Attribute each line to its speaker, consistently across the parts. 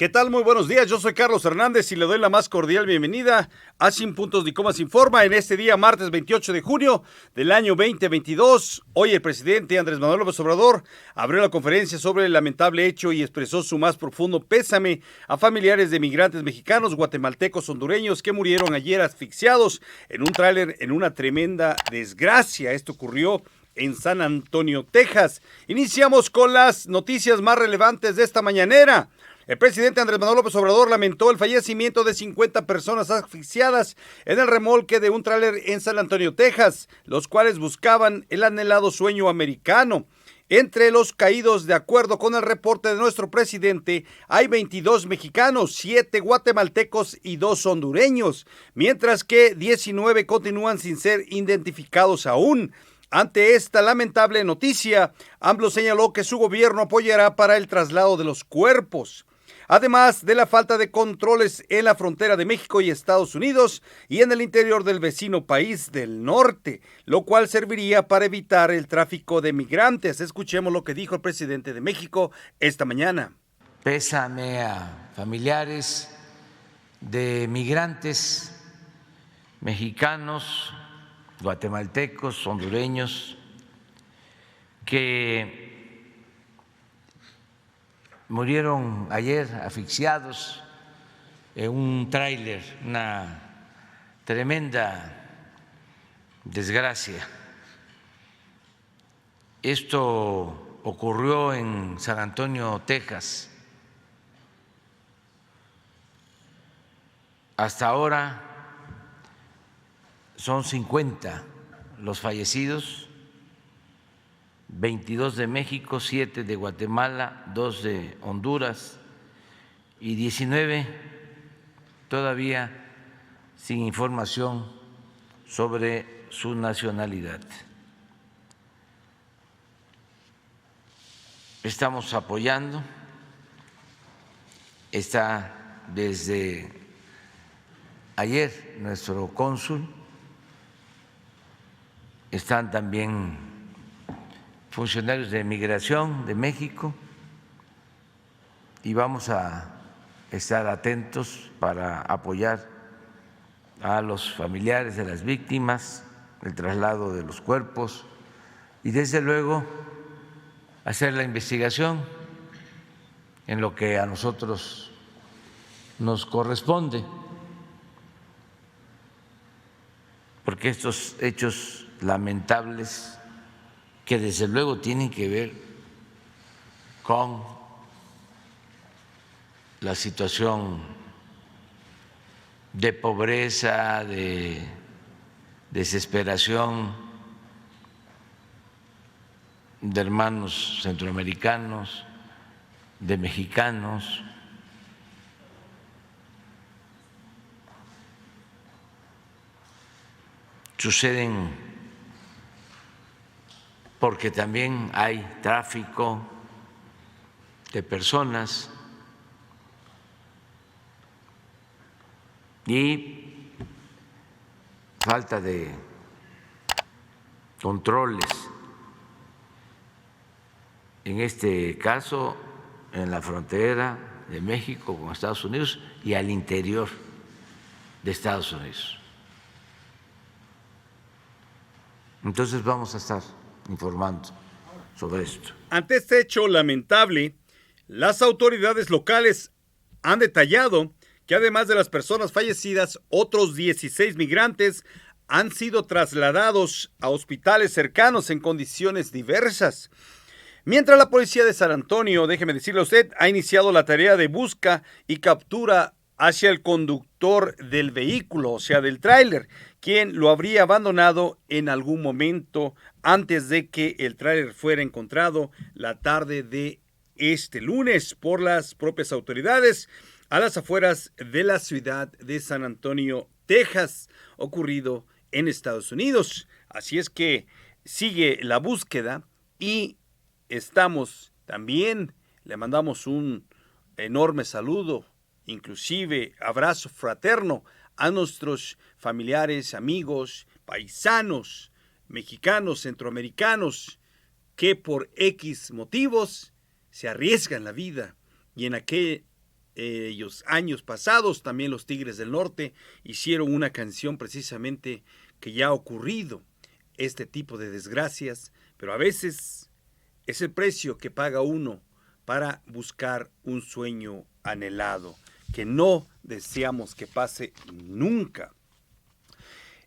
Speaker 1: ¿Qué tal? Muy buenos días, yo soy Carlos Hernández y le doy la más cordial bienvenida a Sin Puntos ni Comas Informa en este día martes 28 de junio del año 2022. Hoy el presidente Andrés Manuel López Obrador abrió la conferencia sobre el lamentable hecho y expresó su más profundo pésame a familiares de migrantes mexicanos, guatemaltecos, hondureños que murieron ayer asfixiados en un tráiler en una tremenda desgracia. Esto ocurrió en San Antonio, Texas. Iniciamos con las noticias más relevantes de esta mañanera. El presidente Andrés Manuel López Obrador lamentó el fallecimiento de 50 personas asfixiadas en el remolque de un tráiler en San Antonio, Texas, los cuales buscaban el anhelado sueño americano. Entre los caídos, de acuerdo con el reporte de nuestro presidente, hay 22 mexicanos, 7 guatemaltecos y 2 hondureños, mientras que 19 continúan sin ser identificados aún. Ante esta lamentable noticia, AMLO señaló que su gobierno apoyará para el traslado de los cuerpos. Además de la falta de controles en la frontera de México y Estados Unidos y en el interior del vecino país del norte, lo cual serviría para evitar el tráfico de migrantes. Escuchemos lo que dijo el presidente de México esta mañana.
Speaker 2: Pésame a familiares de migrantes mexicanos, guatemaltecos, hondureños, que murieron ayer asfixiados en un tráiler, una tremenda desgracia. Esto ocurrió en San Antonio, Texas. Hasta ahora son 50 los fallecidos, 22 de México, 7 de Guatemala, 2 de Honduras y 19 todavía sin información sobre su nacionalidad. Estamos apoyando, está desde ayer nuestro cónsul, están también funcionarios de Migración de México y vamos a estar atentos para apoyar a los familiares de las víctimas, el traslado de los cuerpos y desde luego hacer la investigación en lo que a nosotros nos corresponde, porque estos hechos lamentables que desde luego tienen que ver con la situación de pobreza, de desesperación de hermanos centroamericanos, de mexicanos. Suceden porque también hay tráfico de personas y falta de controles, en este caso en la frontera de México con Estados Unidos y al interior de Estados Unidos. Entonces vamos a estar informando sobre esto.
Speaker 1: Ante este hecho lamentable, las autoridades locales han detallado que además de las personas fallecidas, otros 16 migrantes han sido trasladados a hospitales cercanos en condiciones diversas. Mientras la policía de San Antonio, déjeme decirle a usted, ha iniciado la tarea de busca y captura hacia el conductor del vehículo, o sea, del tráiler, quien lo habría abandonado en algún momento antes de que el tráiler fuera encontrado la tarde de este lunes por las propias autoridades a las afueras de la ciudad de San Antonio, Texas, ocurrido en Estados Unidos. Así es que sigue la búsqueda y estamos también, le mandamos un enorme saludo, inclusive abrazo fraterno a nuestros familiares, amigos, paisanos, mexicanos, centroamericanos, que por X motivos se arriesgan la vida y en aquel ellos años pasados, también los Tigres del Norte hicieron una canción precisamente que ya ha ocurrido este tipo de desgracias, pero a veces es el precio que paga uno para buscar un sueño anhelado, que no deseamos que pase nunca.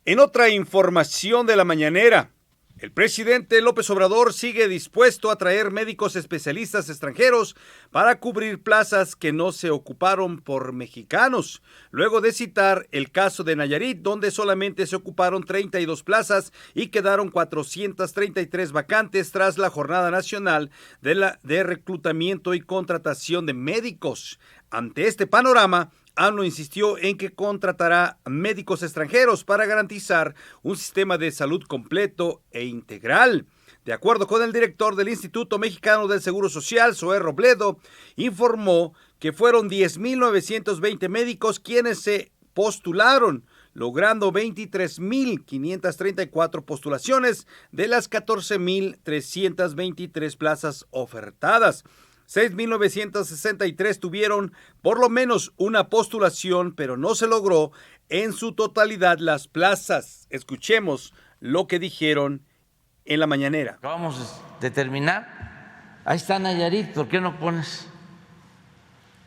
Speaker 1: En otra información de la mañanera, el presidente López Obrador sigue dispuesto a traer médicos especialistas extranjeros para cubrir plazas que no se ocuparon por mexicanos, luego de citar el caso de Nayarit, donde solamente se ocuparon 32 plazas y quedaron 433 vacantes tras la Jornada Nacional de Reclutamiento y Contratación de Médicos. Ante este panorama, AMLO insistió en que contratará médicos extranjeros para garantizar un sistema de salud completo e integral. De acuerdo con el director del Instituto Mexicano del Seguro Social, Zoé Robledo, informó que fueron 10,920 médicos quienes se postularon, logrando 23,534 postulaciones de las 14,323 plazas ofertadas. 6,963 tuvieron por lo menos una postulación, pero no se logró en su totalidad las plazas. Escuchemos lo que dijeron en la mañanera.
Speaker 2: Acabamos de terminar. Ahí está Nayarit. ¿Por qué no pones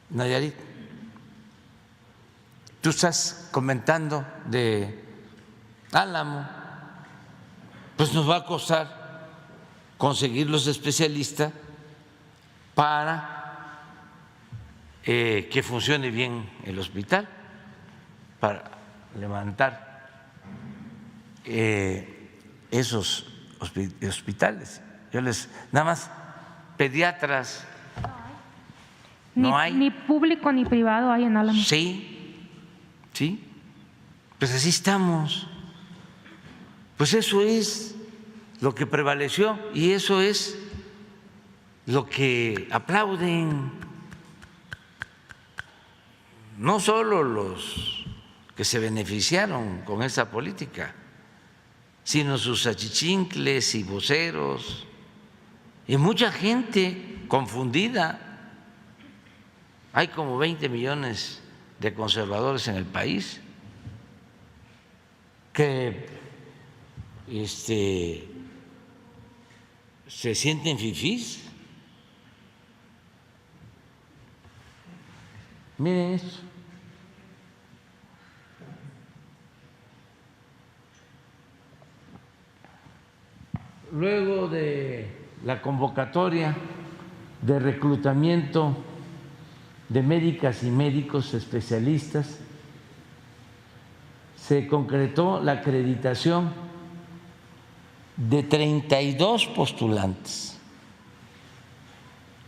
Speaker 2: Nayarit? Tú estás comentando de Álamo. Pues nos va a costar conseguir los especialistas para que funcione bien el hospital, para levantar esos hospitales. Nada más pediatras no hay.
Speaker 3: Ni público ni privado hay en Álamo.
Speaker 2: Sí, pues así estamos. Pues eso es lo que prevaleció y eso es lo que aplauden no solo los que se beneficiaron con esa política, sino sus achichincles y voceros y mucha gente confundida. Hay como 20 millones de conservadores en el país que se sienten fifís. Miren esto. Luego de la convocatoria de reclutamiento de médicas y médicos especialistas, se concretó la acreditación de 32 postulantes.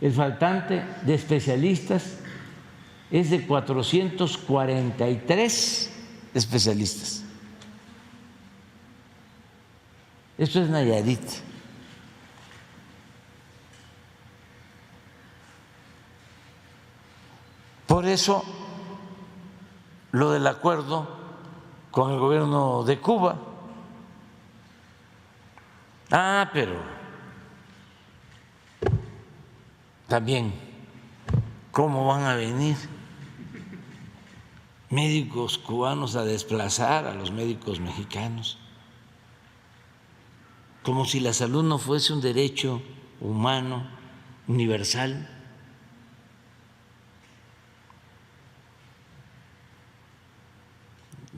Speaker 2: El faltante de especialistas es de 443 especialistas. Esto es Nayarit. Por eso, lo del acuerdo con el gobierno de Cuba. Pero también, ¿cómo van a venir médicos cubanos a desplazar a los médicos mexicanos? Como si la salud no fuese un derecho humano universal.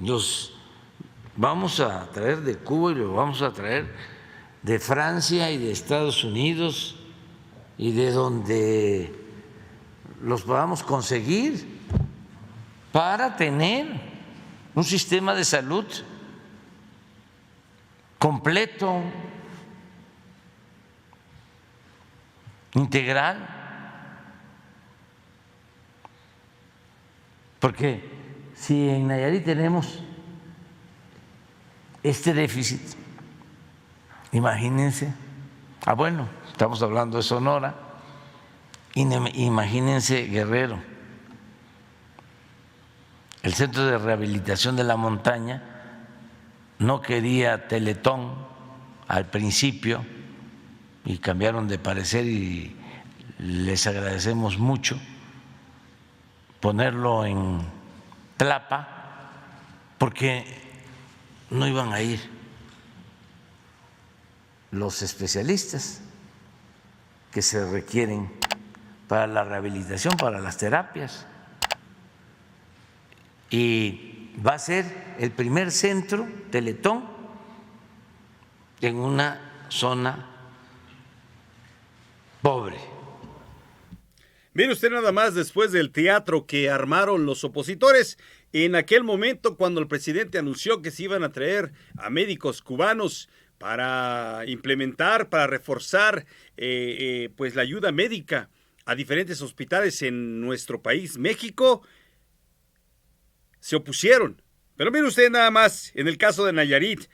Speaker 2: Los vamos a traer de Cuba y los vamos a traer de Francia y de Estados Unidos y de donde los podamos conseguir para tener un sistema de salud completo, integral, porque si en Nayarit tenemos este déficit, imagínense, bueno, estamos hablando de Sonora, imagínense Guerrero, el Centro de Rehabilitación de la Montaña no quería Teletón al principio y cambiaron de parecer y les agradecemos mucho, ponerlo en Tlapa, porque no iban a ir los especialistas que se requieren para la rehabilitación, para las terapias. Y va a ser el primer centro Teletón en una zona pobre.
Speaker 1: Mire usted nada más después del teatro que armaron los opositores en aquel momento cuando el presidente anunció que se iban a traer a médicos cubanos para implementar, para reforzar pues la ayuda médica a diferentes hospitales en nuestro país, México, se opusieron. Pero mire usted nada más, en el caso de Nayarit,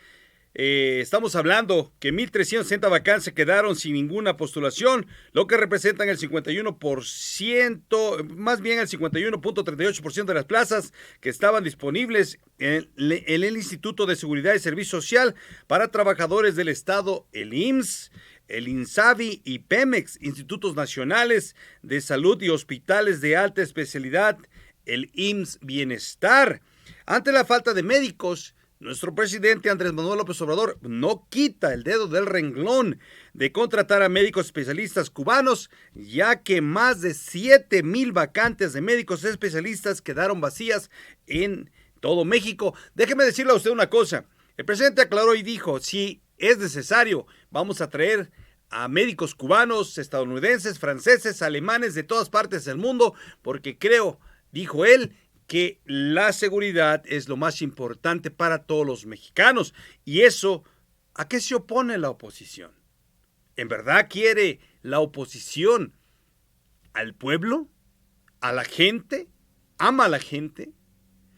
Speaker 1: estamos hablando que 1,360 vacantes quedaron sin ninguna postulación, lo que representan el 51%, más bien el 51.38% de las plazas que estaban disponibles en el Instituto de Seguridad y Servicio Social para trabajadores del Estado, el IMSS, el INSABI y Pemex, Institutos Nacionales de Salud y Hospitales de Alta Especialidad, el IMSS Bienestar. Ante la falta de médicos, nuestro presidente Andrés Manuel López Obrador no quita el dedo del renglón de contratar a médicos especialistas cubanos, ya que más de 7,000 vacantes de médicos especialistas quedaron vacías en todo México. Déjeme decirle a usted una cosa. El presidente aclaró y dijo, si es necesario, vamos a traer a médicos cubanos, estadounidenses, franceses, alemanes, de todas partes del mundo, porque creo, dijo él, que la seguridad es lo más importante para todos los mexicanos. Y eso, ¿a qué se opone la oposición? ¿En verdad quiere la oposición al pueblo? ¿A la gente? ¿Ama a la gente?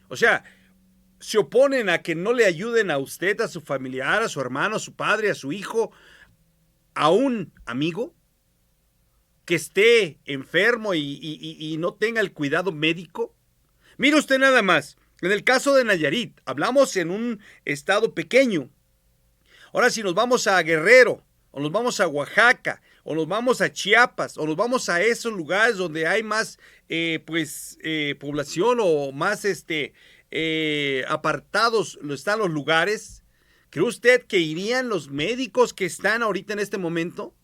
Speaker 1: O sea, ¿se oponen a que no le ayuden a usted, a su familiar, a su hermano, a su padre, a su hijo, a un amigo que esté enfermo y no tenga el cuidado médico? Mire usted nada más, en el caso de Nayarit, hablamos en un estado pequeño. Ahora si nos vamos a Guerrero, o nos vamos a Oaxaca, o nos vamos a Chiapas, o nos vamos a esos lugares donde hay más población o más apartados están los lugares, ¿cree usted que irían los médicos que están ahorita en este momento?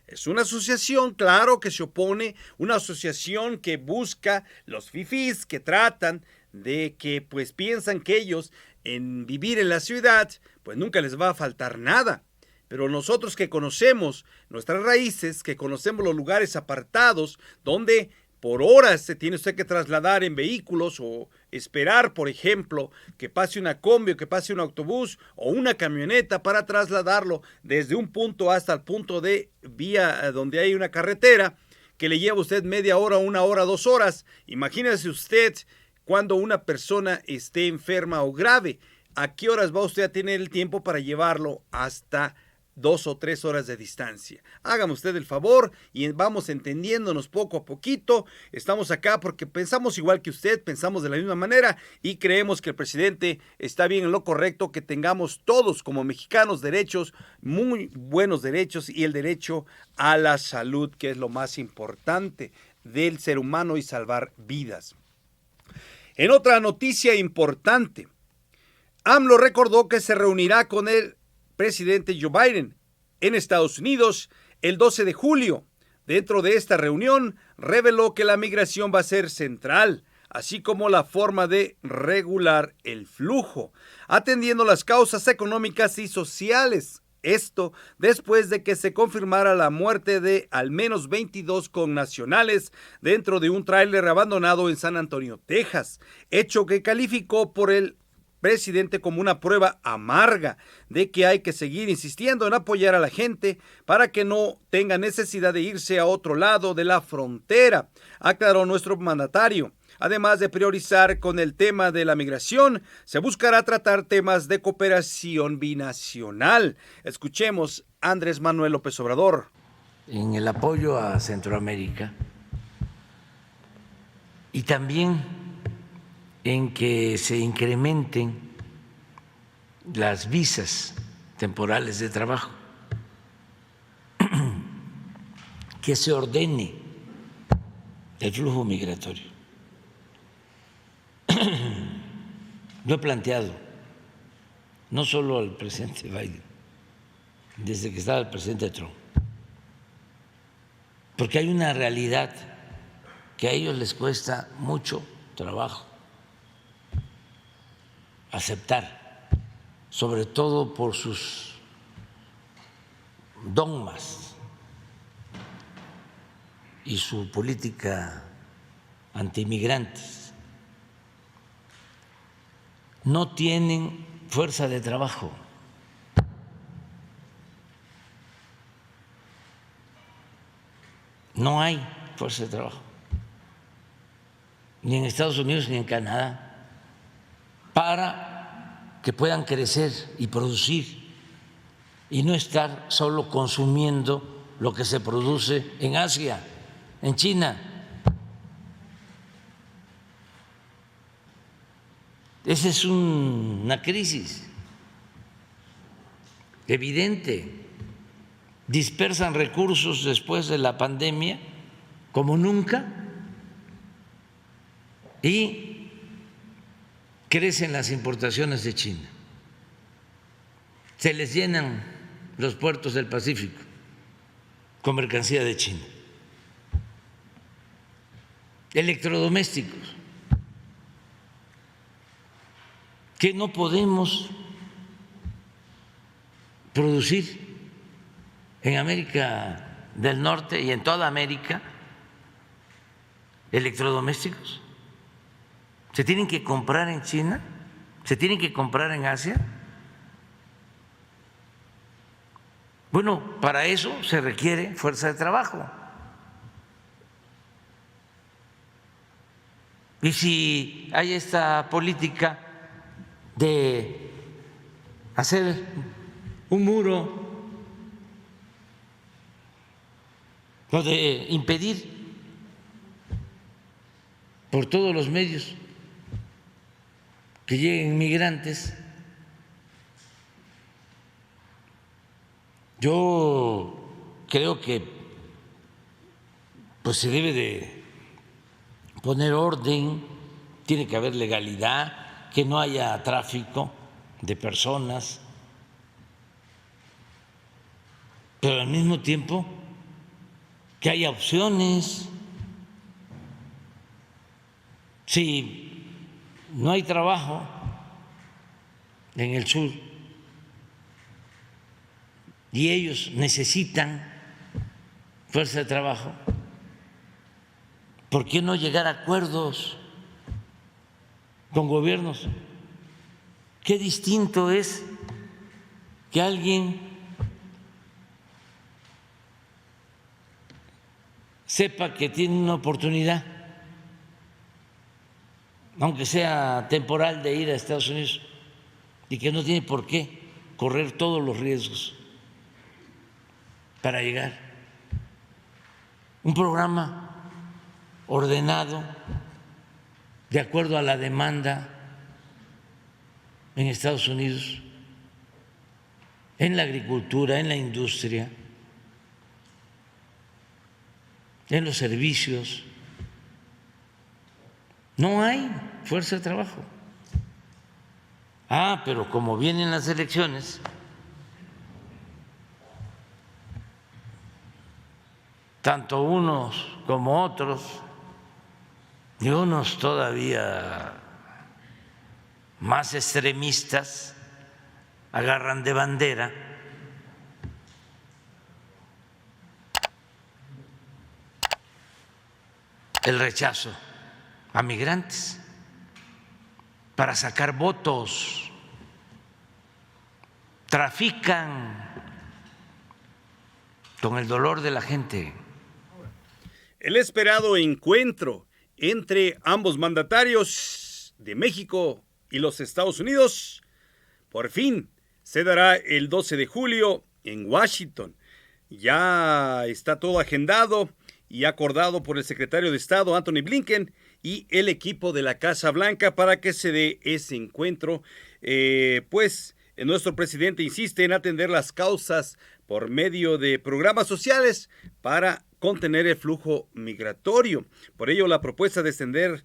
Speaker 1: Es una asociación, claro, que se opone, una asociación que busca los fifís, que tratan de que, pues, piensan que ellos, en vivir en la ciudad, pues nunca les va a faltar nada. Pero nosotros que conocemos nuestras raíces, que conocemos los lugares apartados, donde por horas se tiene usted que trasladar en vehículos o esperar, por ejemplo, que pase una combi o que pase un autobús o una camioneta para trasladarlo desde un punto hasta el punto de vía donde hay una carretera que le lleva a usted media hora, 1 hora, 2 horas. Imagínese usted cuando una persona esté enferma o grave, ¿a qué horas va usted a tener el tiempo para llevarlo hasta 2 o 3 horas de distancia? Hágame usted el favor y vamos entendiéndonos poco a poquito. Estamos acá porque pensamos igual que usted, pensamos de la misma manera y creemos que el presidente está bien en lo correcto, que tengamos todos como mexicanos derechos, muy buenos derechos, y el derecho a la salud, que es lo más importante del ser humano y salvar vidas. En otra noticia importante, AMLO recordó que se reunirá con el presidente Joe Biden en Estados Unidos el 12 de julio. Dentro de esta reunión reveló que la migración va a ser central, así como la forma de regular el flujo, atendiendo las causas económicas y sociales. Esto después de que se confirmara la muerte de al menos 22 connacionales dentro de un tráiler abandonado en San Antonio, Texas, hecho que calificó por el presidente como una prueba amarga de que hay que seguir insistiendo en apoyar a la gente para que no tenga necesidad de irse a otro lado de la frontera, aclaró nuestro mandatario. Además de priorizar con el tema de la migración, se buscará tratar temas de cooperación binacional. Escuchemos a Andrés Manuel López Obrador.
Speaker 2: En el apoyo a Centroamérica y también en que se incrementen las visas temporales de trabajo, que se ordene el flujo migratorio. lo he planteado, no solo al presidente Biden, desde que estaba el presidente Trump, porque hay una realidad que a ellos les cuesta mucho trabajo aceptar, sobre todo por sus dogmas y su política antiinmigrantes. No tienen fuerza de trabajo. No hay fuerza de trabajo, ni en Estados Unidos ni en Canadá, para que puedan crecer y producir y no estar solo consumiendo lo que se produce en Asia, en China. Esa es una crisis evidente. Dispersan recursos después de la pandemia como nunca y crecen las importaciones de China. Se les llenan los puertos del Pacífico con mercancía de China. Electrodomésticos, que no podemos producir en América del Norte y en toda América electrodomésticos. Se tienen que comprar en China, se tienen que comprar en Asia. Bueno, para eso se requiere fuerza de trabajo. Y si hay esta política de hacer un muro o de impedir por todos los medios que lleguen migrantes, yo creo que pues se debe de poner orden, tiene que haber legalidad, que no haya tráfico de personas, pero al mismo tiempo que haya opciones. Si no hay trabajo en el sur y ellos necesitan fuerza de trabajo, ¿por qué no llegar a acuerdos con gobiernos? Qué distinto es que alguien sepa que tiene una oportunidad, aunque sea temporal, de ir a Estados Unidos y que no tiene por qué correr todos los riesgos para llegar. Un programa ordenado de acuerdo a la demanda en Estados Unidos, en la agricultura, en la industria, en los servicios. No hay fuerza de trabajo. Pero como vienen las elecciones, tanto unos como otros, y unos todavía más extremistas, agarran de bandera el rechazo a migrantes para sacar votos. Trafican con el dolor de la gente.
Speaker 1: El esperado encuentro entre ambos mandatarios de México y los Estados Unidos por fin se dará el 12 de julio en Washington. Ya está todo agendado y acordado por el secretario de Estado, Antony Blinken, y el equipo de la Casa Blanca para que se dé ese encuentro. Nuestro presidente insiste en atender las causas por medio de programas sociales para contener el flujo migratorio. Por ello, la propuesta de extender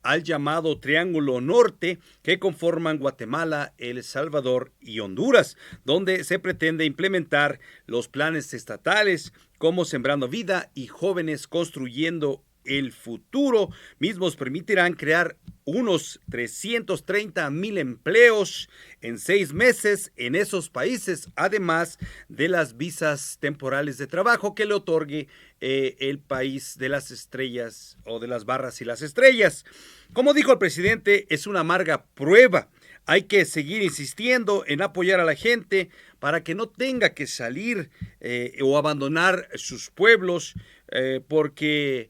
Speaker 1: al llamado Triángulo Norte que conforman Guatemala, El Salvador y Honduras, donde se pretende implementar los planes estatales como Sembrando Vida y Jóvenes Construyendo el Futuro. Mismos permitirán crear unos 330,000 empleos en 6 meses en esos países, además de las visas temporales de trabajo que le otorgue el país de las estrellas o de las barras y las estrellas. Como dijo el presidente, es una amarga prueba. Hay que seguir insistiendo en apoyar a la gente para que no tenga que salir o abandonar sus pueblos porque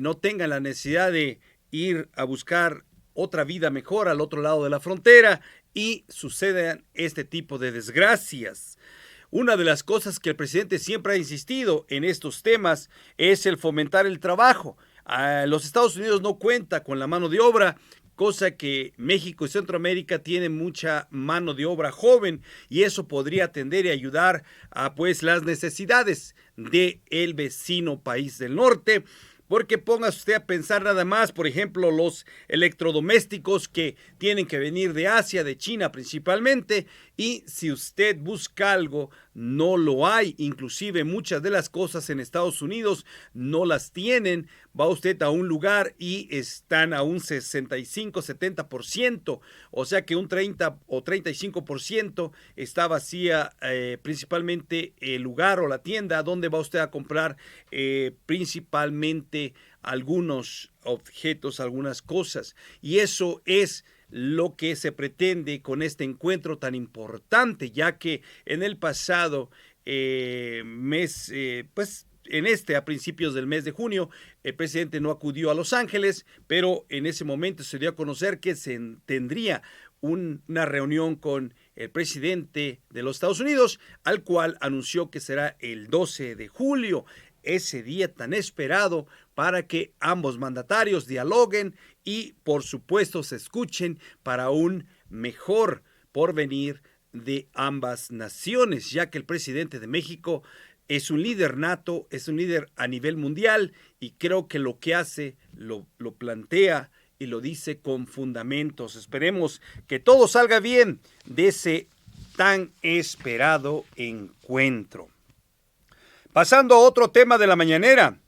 Speaker 1: no tengan la necesidad de ir a buscar otra vida mejor al otro lado de la frontera y sucedan este tipo de desgracias. Una de las cosas que el presidente siempre ha insistido en estos temas es el fomentar el trabajo. Los Estados Unidos no cuenta con la mano de obra, cosa que México y Centroamérica tienen mucha mano de obra joven y eso podría atender y ayudar a pues las necesidades del vecino país del norte. Porque póngase usted a pensar nada más, por ejemplo, los electrodomésticos que tienen que venir de Asia, de China principalmente, y si usted busca algo, no lo hay. Inclusive muchas de las cosas en Estados Unidos no las tienen. Va usted a un lugar y están a un 65-70%, o sea que un 30 o 35% está vacía principalmente el lugar o la tienda donde va usted a comprar principalmente algunos objetos, algunas cosas. Y eso es lo que se pretende con este encuentro tan importante, ya que en el pasado mes, a principios del mes de junio, el presidente no acudió a Los Ángeles, pero en ese momento se dio a conocer que se tendría una reunión con el presidente de los Estados Unidos, al cual anunció que será el 12 de julio, ese día tan esperado para que ambos mandatarios dialoguen y, por supuesto, se escuchen para un mejor porvenir de ambas naciones, ya que el presidente de México es un líder nato, es un líder a nivel mundial y creo que lo que hace lo plantea y lo dice con fundamentos. Esperemos que todo salga bien de ese tan esperado encuentro. Pasando a otro tema de la mañanera,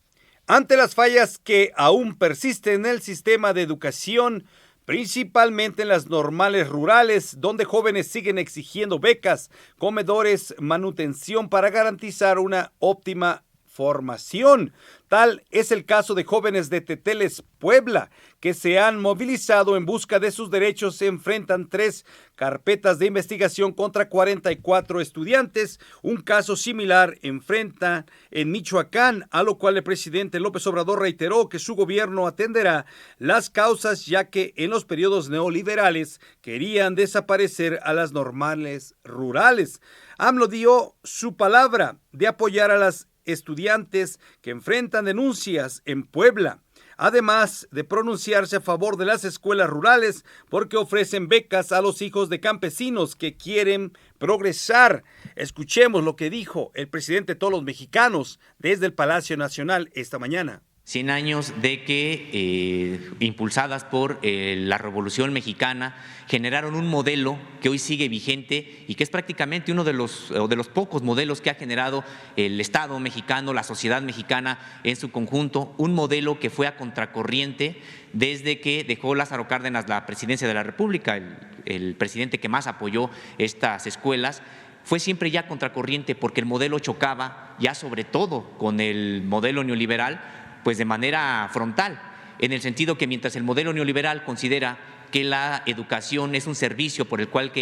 Speaker 1: ante las fallas que aún persisten en el sistema de educación, principalmente en las normales rurales, donde jóvenes siguen exigiendo becas, comedores, manutención para garantizar una óptima formación. Tal es el caso de jóvenes de Teteles, Puebla, que se han movilizado en busca de sus derechos. Se enfrentan 3 carpetas de investigación contra 44 estudiantes. Un caso similar enfrenta en Michoacán, a lo cual el presidente López Obrador reiteró que su gobierno atenderá las causas, ya que en los periodos neoliberales querían desaparecer a las normales rurales. AMLO dio su palabra de apoyar a las estudiantes que enfrentan denuncias en Puebla, además de pronunciarse a favor de las escuelas rurales porque ofrecen becas a los hijos de campesinos que quieren progresar. Escuchemos lo que dijo el presidente de todos los mexicanos desde el Palacio Nacional esta mañana.
Speaker 4: 100 años de que, impulsadas por la Revolución Mexicana, generaron un modelo que hoy sigue vigente y que es prácticamente uno de los pocos modelos que ha generado el Estado mexicano, la sociedad mexicana en su conjunto, un modelo que fue a contracorriente desde que dejó Lázaro Cárdenas la presidencia de la República, el presidente que más apoyó estas escuelas. Fue siempre ya contracorriente porque el modelo chocaba ya sobre todo con el modelo neoliberal, pues de manera frontal, en el sentido que mientras el modelo neoliberal considera que la educación es un servicio por el cual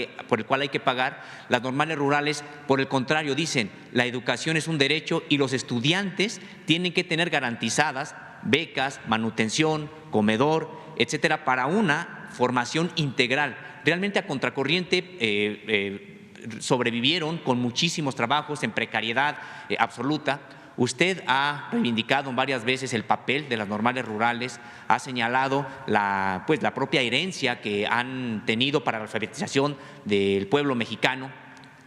Speaker 4: hay que pagar, las normales rurales, por el contrario, dicen la educación es un derecho y los estudiantes tienen que tener garantizadas becas, manutención, comedor, etcétera, para una formación integral. Realmente a contracorriente sobrevivieron con muchísimos trabajos en precariedad absoluta. Usted ha reivindicado varias veces el papel de las normales rurales, ha señalado la propia herencia que han tenido para la alfabetización del pueblo mexicano.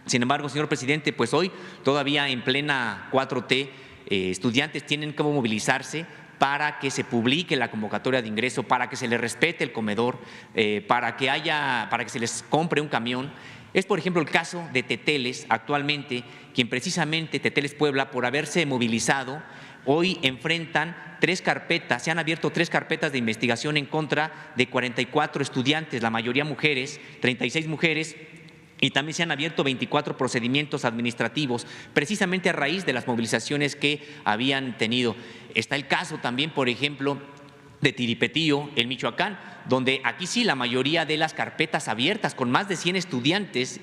Speaker 4: Sin embargo, señor presidente, pues hoy todavía en plena 4T, estudiantes tienen que movilizarse para que se publique la convocatoria de ingreso, para que se les respete el comedor, para que se les compre un camión. Es, por ejemplo, el caso de Teteles actualmente, quien precisamente Teteles Puebla, por haberse movilizado, hoy enfrentan se han abierto 3 carpetas de investigación en contra de 44 estudiantes, la mayoría mujeres, 36 mujeres, y también se han abierto 24 procedimientos administrativos, precisamente a raíz de las movilizaciones que habían tenido. Está el caso también, por ejemplo, de Tiripetío, en Michoacán, donde aquí sí la mayoría de las carpetas abiertas, con más de 100 estudiantes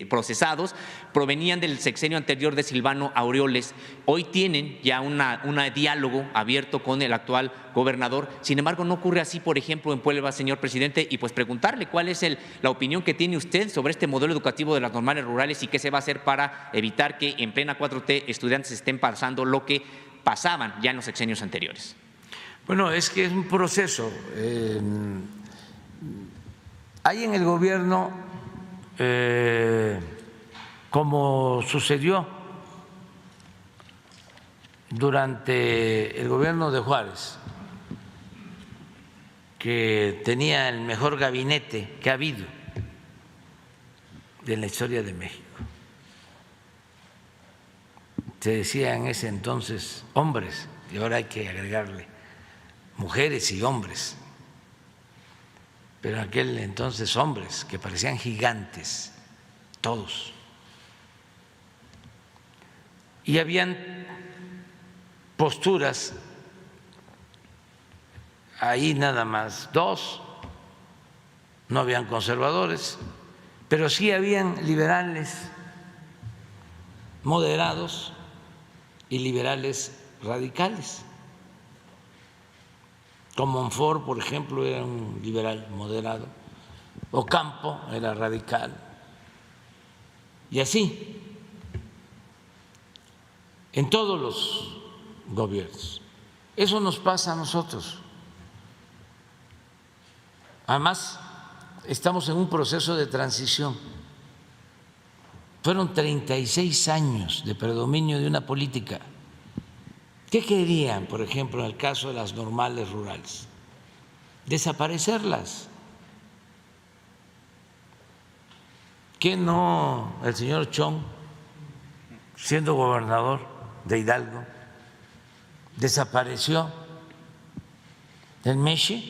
Speaker 4: procesados, provenían del sexenio anterior de Silvano Aureoles. Hoy tienen ya un diálogo abierto con el actual gobernador. Sin embargo, no ocurre así, por ejemplo, en Puebla, señor presidente, y pues preguntarle cuál es la opinión que tiene usted sobre este modelo educativo de las normales rurales y qué se va a hacer para evitar que en plena 4T estudiantes estén pasando lo que pasaban ya en los sexenios anteriores.
Speaker 2: Bueno, es que es un proceso. Hay en el gobierno, como sucedió durante el gobierno de Juárez, que tenía el mejor gabinete que ha habido en la historia de México. Se decía en ese entonces hombres, y ahora hay que agregarle mujeres y hombres, pero en aquel entonces hombres que parecían gigantes, todos. Y habían posturas, ahí nada más 2, no habían conservadores, pero sí habían liberales moderados y liberales radicales. Como Monfort, por ejemplo, era un liberal moderado, Ocampo era radical, y así en todos los gobiernos. Eso nos pasa a nosotros. Además, estamos en un proceso de transición. Fueron 36 años de predominio de una política. ¿Qué querían, por ejemplo, en el caso de las normales rurales? Desaparecerlas. ¿Qué no el señor Chong, siendo gobernador de Hidalgo, desapareció el Meche?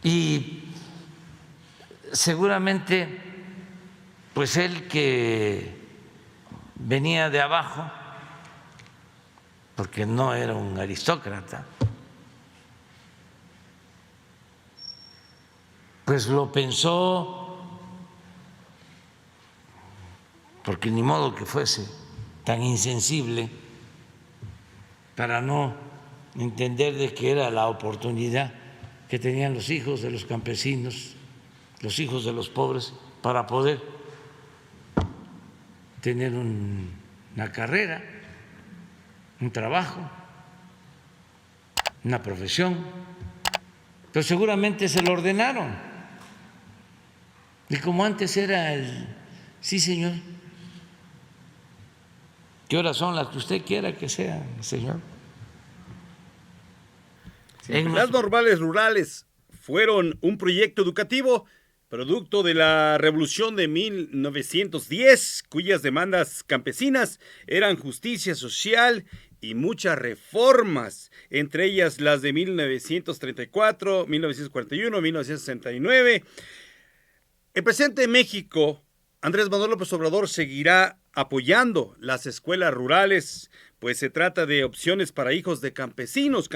Speaker 2: Y seguramente, pues él que venía de abajo, porque no era un aristócrata, pues lo pensó, porque ni modo que fuese tan insensible para no entender de que era la oportunidad que tenían los hijos de los campesinos, los hijos de los pobres, para poder tener una carrera, un trabajo, una profesión. Pero seguramente se lo ordenaron. Y como antes era sí, señor. ¿Qué horas son las que usted quiera que sea, señor?
Speaker 1: Las normales rurales fueron un proyecto educativo producto de la Revolución de 1910, cuyas demandas campesinas eran justicia social y muchas reformas, entre ellas las de 1934, 1941, 1969. El presidente de México, Andrés Manuel López Obrador, seguirá apoyando las escuelas rurales, pues se trata de opciones para hijos de campesinos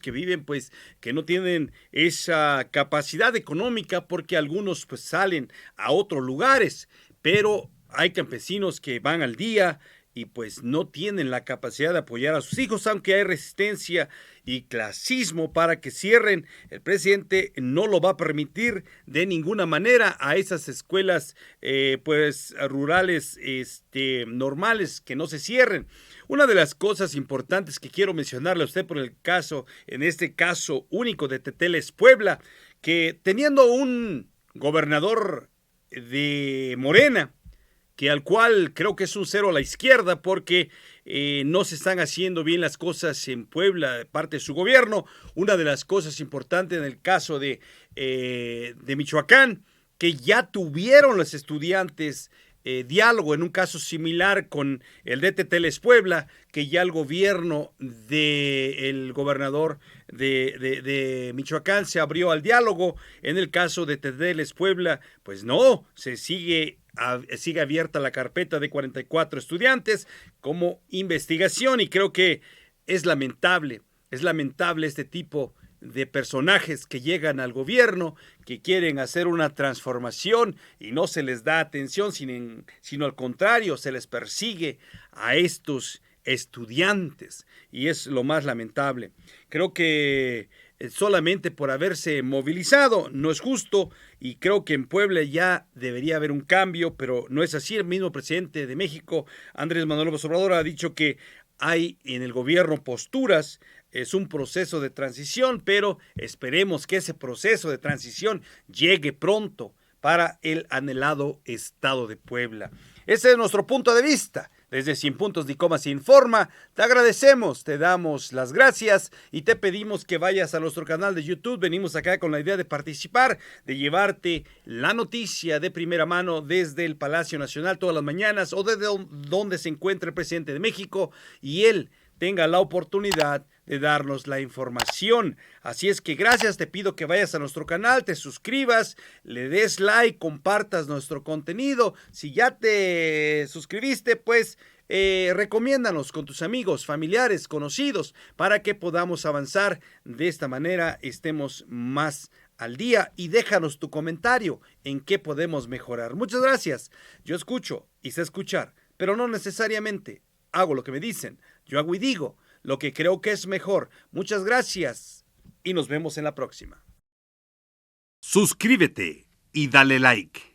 Speaker 1: que viven, pues, que no tienen esa capacidad económica porque algunos pues salen a otros lugares, pero hay campesinos que van al día y pues no tienen la capacidad de apoyar a sus hijos, aunque hay resistencia y clasismo para que cierren. El presidente no lo va a permitir de ninguna manera a esas escuelas pues rurales normales que no se cierren. Una de las cosas importantes que quiero mencionarle a usted por el caso, en este caso único de Teteles Puebla, que teniendo un gobernador de Morena que al cual creo que es un cero a la izquierda porque no se están haciendo bien las cosas en Puebla de parte de su gobierno. Una de las cosas importantes en el caso de Michoacán, que ya tuvieron los estudiantes diálogo en un caso similar con el de Teteles Puebla, que ya el gobierno del gobernador de Michoacán se abrió al diálogo. En el caso de Teteles Puebla, pues no, se sigue abierta la carpeta de 44 estudiantes como investigación, y creo que es lamentable este tipo de personajes que llegan al gobierno, que quieren hacer una transformación y no se les da atención, sino al contrario, se les persigue a estos estudiantes, y es lo más lamentable. Creo que solamente por haberse movilizado no es justo, y creo que en Puebla ya debería haber un cambio, pero no es así. El mismo presidente de México, Andrés Manuel López Obrador, ha dicho que hay en el gobierno posturas. Es un proceso de transición, pero esperemos que ese proceso de transición llegue pronto para el anhelado estado de Puebla. Ese es nuestro punto de vista. Desde 100 Puntos y Comas Informa, te agradecemos, te damos las gracias y te pedimos que vayas a nuestro canal de YouTube. Venimos acá con la idea de participar, de llevarte la noticia de primera mano desde el Palacio Nacional todas las mañanas, o desde donde se encuentra el presidente de México y él tenga la oportunidad de darnos la información. Así es que gracias, te pido que vayas a nuestro canal, te suscribas, le des like, compartas nuestro contenido. Si ya te suscribiste, pues recomiéndanos con tus amigos, familiares, conocidos, para que podamos avanzar. De esta manera estemos más al día, y déjanos tu comentario en qué podemos mejorar. Muchas gracias. Yo escucho y sé escuchar, pero no necesariamente hago lo que me dicen. Yo hago y digo lo que creo que es mejor. Muchas gracias y nos vemos en la próxima. Suscríbete y dale like.